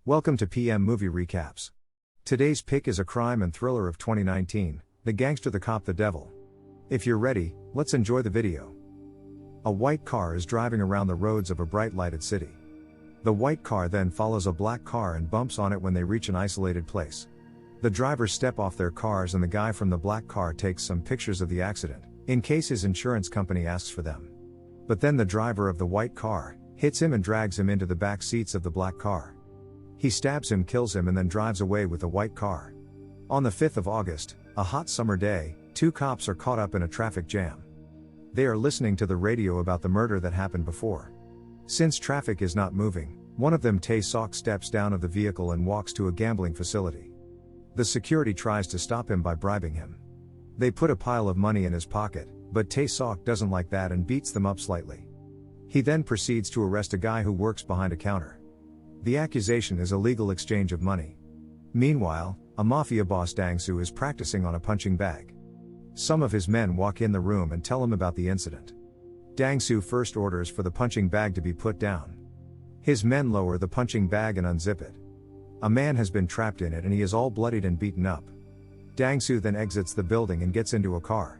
Welcome to PM Movie Recaps. Today's pick is a crime and thriller of 2019, The Gangster, the Cop, the Devil. If you're ready, let's enjoy the video. A white car is driving around the roads of a bright lighted city. The white car then follows a black car and bumps on it when they reach an isolated place. The drivers step off their cars and the guy from the black car takes some pictures of the accident, in case his insurance company asks for them. But then the driver of the white car hits him and drags him into the back seats of the black car. He stabs him, kills him, and then drives away with the white car. On the 5th of August, a hot summer day, two cops are caught up in a traffic jam. They are listening to the radio about the murder that happened before. Since traffic is not moving, one of them, Tae-sok, steps down of the vehicle and walks to a gambling facility. The security tries to stop him by bribing him. They put a pile of money in his pocket, but Tae-sok doesn't like that and beats them up slightly. He then proceeds to arrest a guy who works behind a counter. The accusation is illegal exchange of money. Meanwhile, a mafia boss, Dang-soo, is practicing on a punching bag. Some of his men walk in the room and tell him about the incident. Dang-soo first orders for the punching bag to be put down. His men lower the punching bag and unzip it. A man has been trapped in it and he is all bloodied and beaten up. Dang-soo then exits the building and gets into a car.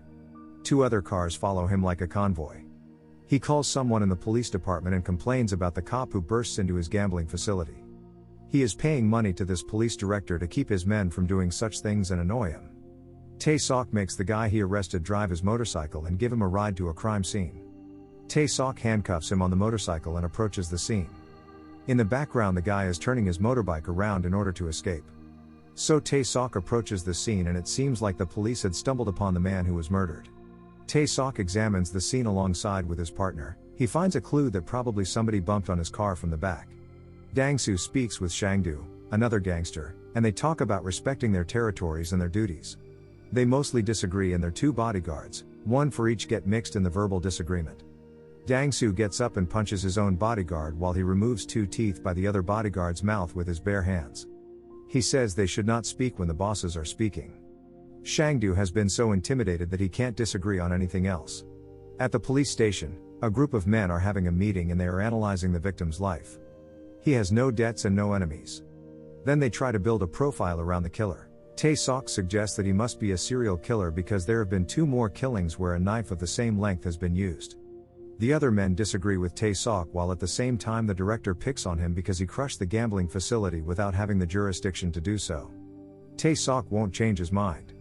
Two other cars follow him like a convoy. He calls someone in the police department and complains about the cop who bursts into his gambling facility. He is paying money to this police director to keep his men from doing such things and annoy him. Tae-sok makes the guy he arrested drive his motorcycle and give him a ride to a crime scene. Tae-sok handcuffs him on the motorcycle and approaches the scene. In the background, the guy is turning his motorbike around in order to escape. So Tae-sok approaches the scene and it seems like the police had stumbled upon the man who was murdered. Tae-sok examines the scene alongside with his partner. He finds a clue that probably somebody bumped on his car from the back. Dang-soo speaks with Shang-do, another gangster, and they talk about respecting their territories and their duties. They mostly disagree and their two bodyguards, one for each, get mixed in the verbal disagreement. Dang-soo gets up and punches his own bodyguard while he removes two teeth by the other bodyguard's mouth with his bare hands. He says they should not speak when the bosses are speaking. Shang-do has been so intimidated that he can't disagree on anything else. At the police station, a group of men are having a meeting and they are analyzing the victim's life. He has no debts and no enemies. Then they try to build a profile around the killer. Tae-sok suggests that he must be a serial killer because there have been two more killings where a knife of the same length has been used. The other men disagree with Tae-sok, while at the same time the director picks on him because he crushed the gambling facility without having the jurisdiction to do so. Tae-sok won't change his mind.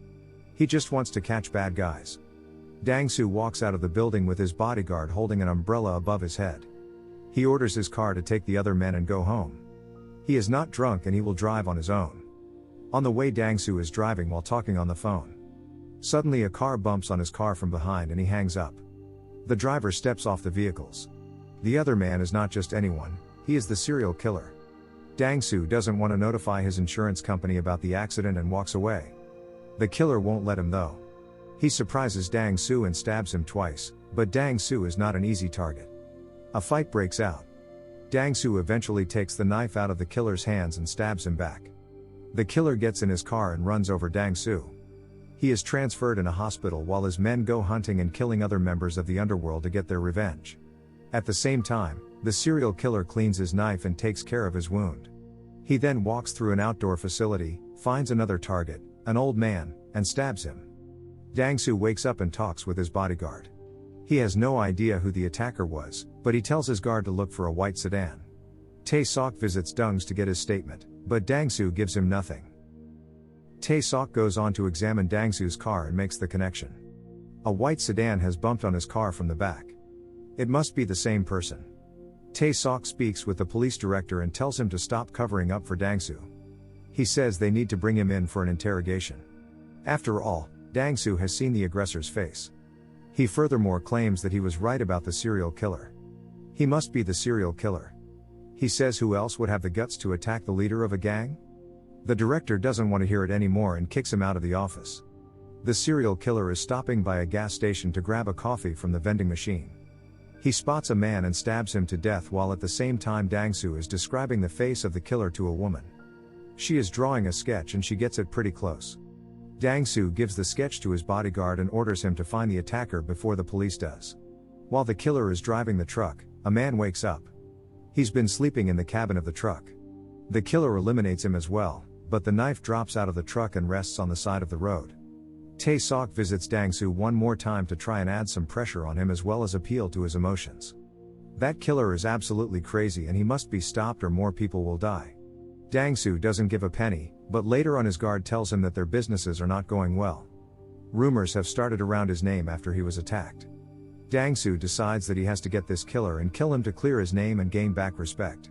He just wants to catch bad guys. Dang-soo walks out of the building with his bodyguard holding an umbrella above his head. He orders his car to take the other men and go home. He is not drunk and he will drive on his own. On the way, Dang-soo is driving while talking on the phone. Suddenly a car bumps on his car from behind and he hangs up. The driver steps off the vehicles. The other man is not just anyone, he is the serial killer. Dang-soo doesn't want to notify his insurance company about the accident and walks away. The killer won't let him though. He surprises Dang-soo and stabs him twice, but Dang-soo is not an easy target. A fight breaks out. Dang-soo eventually takes the knife out of the killer's hands and stabs him back. The killer gets in his car and runs over Dang-soo. He is transferred in a hospital while his men go hunting and killing other members of the underworld to get their revenge. At the same time, the serial killer cleans his knife and takes care of his wound. He then walks through an outdoor facility, finds another target, an old man, and stabs him. Dang-soo wakes up and talks with his bodyguard. He has no idea who the attacker was, but he tells his guard to look for a white sedan. Tae-sok visits Dungs to get his statement, but Dang-soo gives him nothing. Tae-sok goes on to examine Dang-soo's car and makes the connection. A white sedan has bumped on his car from the back. It must be the same person. Tae-sok speaks with the police director and tells him to stop covering up for Dang-soo. He says they need to bring him in for an interrogation. After all, Dang-soo has seen the aggressor's face. He furthermore claims that he was right about the serial killer. He must be the serial killer. He says who else would have the guts to attack the leader of a gang? The director doesn't want to hear it anymore and kicks him out of the office. The serial killer is stopping by a gas station to grab a coffee from the vending machine. He spots a man and stabs him to death while at the same time Dang-soo is describing the face of the killer to a woman. She is drawing a sketch and she gets it pretty close. Dang-soo gives the sketch to his bodyguard and orders him to find the attacker before the police does. While the killer is driving the truck, a man wakes up. He's been sleeping in the cabin of the truck. The killer eliminates him as well, but the knife drops out of the truck and rests on the side of the road. Tae-sok visits Dang-soo one more time to try and add some pressure on him as well as appeal to his emotions. That killer is absolutely crazy and he must be stopped or more people will die. Dang-soo doesn't give a penny, but later on his guard tells him that their businesses are not going well. Rumors have started around his name after he was attacked. Dang-soo decides that he has to get this killer and kill him to clear his name and gain back respect.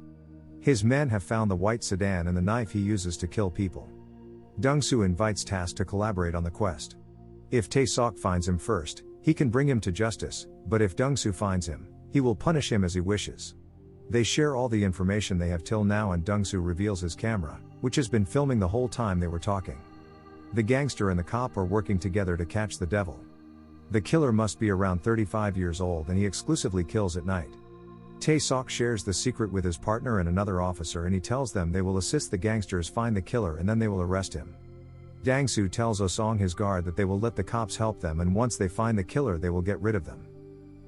His men have found the white sedan and the knife he uses to kill people. Dang-soo invites Tas to collaborate on the quest. If Tae-sok finds him first, he can bring him to justice, but if Dang-soo finds him, he will punish him as he wishes. They share all the information they have till now and Dang-soo reveals his camera, which has been filming the whole time they were talking. The gangster and the cop are working together to catch the devil. The killer must be around 35 years old and he exclusively kills at night. Tae-sok shares the secret with his partner and another officer and he tells them they will assist the gangsters find the killer and then they will arrest him. Dang-soo tells Oh-song his guard that they will let the cops help them and once they find the killer they will get rid of them.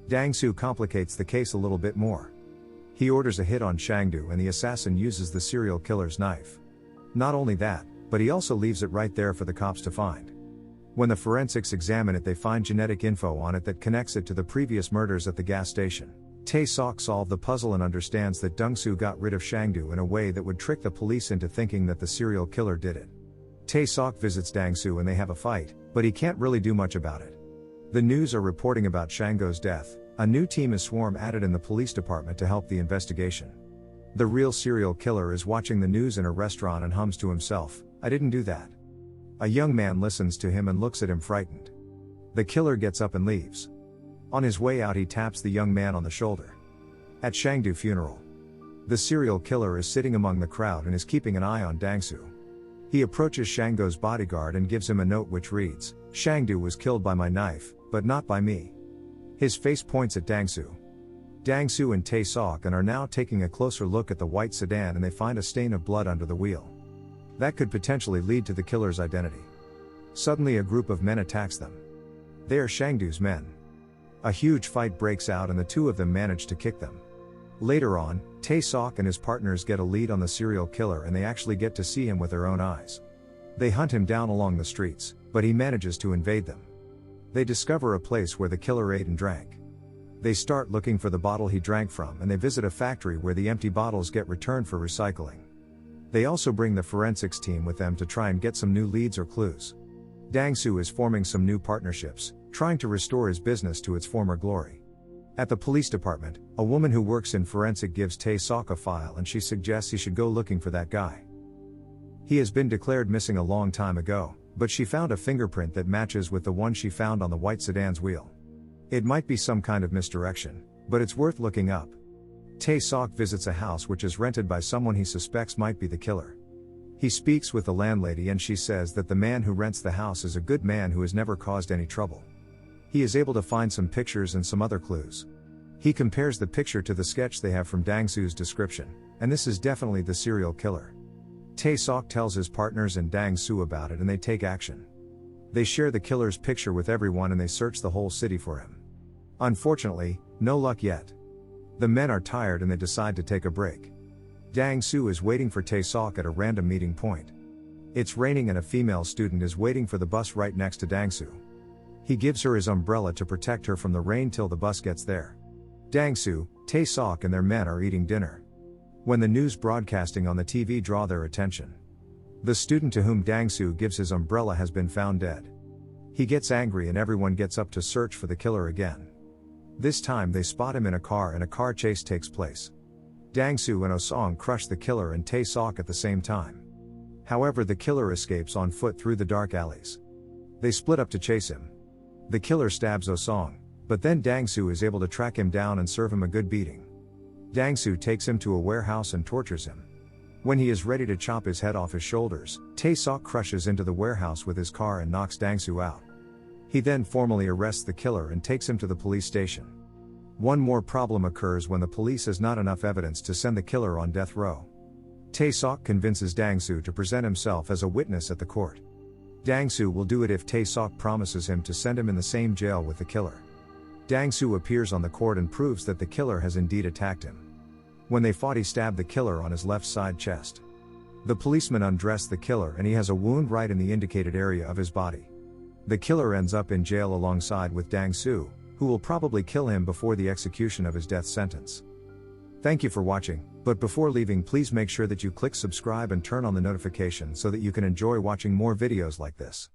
Dang-soo complicates the case a little bit more. He orders a hit on Shangdu and the assassin uses the serial killer's knife. Not only that, but he also leaves it right there for the cops to find. When the forensics examine it they find genetic info on it that connects it to the previous murders at the gas station. Tae-sok solves the puzzle and understands that Dang-soo got rid of Shangdu in a way that would trick the police into thinking that the serial killer did it. Tae-sok visits Dang-soo and they have a fight, but he can't really do much about it. The news are reporting about Shangdu's death. A new team is added in the police department to help the investigation. The real serial killer is watching the news in a restaurant and hums to himself, "I didn't do that." A young man listens to him and looks at him frightened. The killer gets up and leaves. On his way out he taps the young man on the shoulder. At Shangdu funeral, the serial killer is sitting among the crowd and is keeping an eye on Dang-soo. He approaches Shangdu's bodyguard and gives him a note which reads, "Shangdu was killed by my knife, but not by me." His face points at Dang-soo. Dang-soo and Tae-sok are now taking a closer look at the white sedan and they find a stain of blood under the wheel. That could potentially lead to the killer's identity. Suddenly a group of men attacks them. They are Shangdu's men. A huge fight breaks out and the two of them manage to kick them. Later on, Tae-sok and his partners get a lead on the serial killer and they actually get to see him with their own eyes. They hunt him down along the streets, but he manages to invade them. They discover a place where the killer ate and drank. They start looking for the bottle he drank from and they visit a factory where the empty bottles get returned for recycling. They also bring the forensics team with them to try and get some new leads or clues. Dang-soo is forming some new partnerships, trying to restore his business to its former glory. At the police department, a woman who works in forensic gives Tae-sok a file and she suggests he should go looking for that guy. He has been declared missing a long time ago, but she found a fingerprint that matches with the one she found on the white sedan's wheel. It might be some kind of misdirection, but it's worth looking up. Tae-sok visits a house which is rented by someone he suspects might be the killer. He speaks with the landlady and she says that the man who rents the house is a good man who has never caused any trouble. He is able to find some pictures and some other clues. He compares the picture to the sketch they have from Dang-soo's description, and this is definitely the serial killer. Tae-sok tells his partners and Dang-soo about it and they take action. They share the killer's picture with everyone and they search the whole city for him. Unfortunately, no luck yet. The men are tired and they decide to take a break. Dang-soo is waiting for Tae-sok at a random meeting point. It's raining and a female student is waiting for the bus right next to Dang-soo. He gives her his umbrella to protect her from the rain till the bus gets there. Dang-soo, Tae-sok and their men are eating dinner. When the news broadcasting on the TV draw their attention, the student to whom Dang-soo gives his umbrella has been found dead. He gets angry and everyone gets up to search for the killer again. This time they spot him in a car and a car chase takes place. Dang-soo and Oh-song crush the killer and Tae-sok at the same time. However, the killer escapes on foot through the dark alleys. They split up to chase him. The killer stabs Oh-song, but then Dang-soo is able to track him down and serve him a good beating. Dang-soo takes him to a warehouse and tortures him. When he is ready to chop his head off his shoulders, Tae-sok crushes into the warehouse with his car and knocks Dang-soo out. He then formally arrests the killer and takes him to the police station. One more problem occurs when the police has not enough evidence to send the killer on death row. Tae-sok convinces Dang-soo to present himself as a witness at the court. Dang-soo will do it if Tae-sok promises him to send him in the same jail with the killer. Dang-soo appears on the court and proves that the killer has indeed attacked him. When they fought, he stabbed the killer on his left side chest. The policeman undressed the killer and he has a wound right in the indicated area of his body. The killer ends up in jail alongside with Dang Su, who will probably kill him before the execution of his death sentence. Thank you for watching, but before leaving please make sure that you click subscribe and turn on the notification so that you can enjoy watching more videos like this.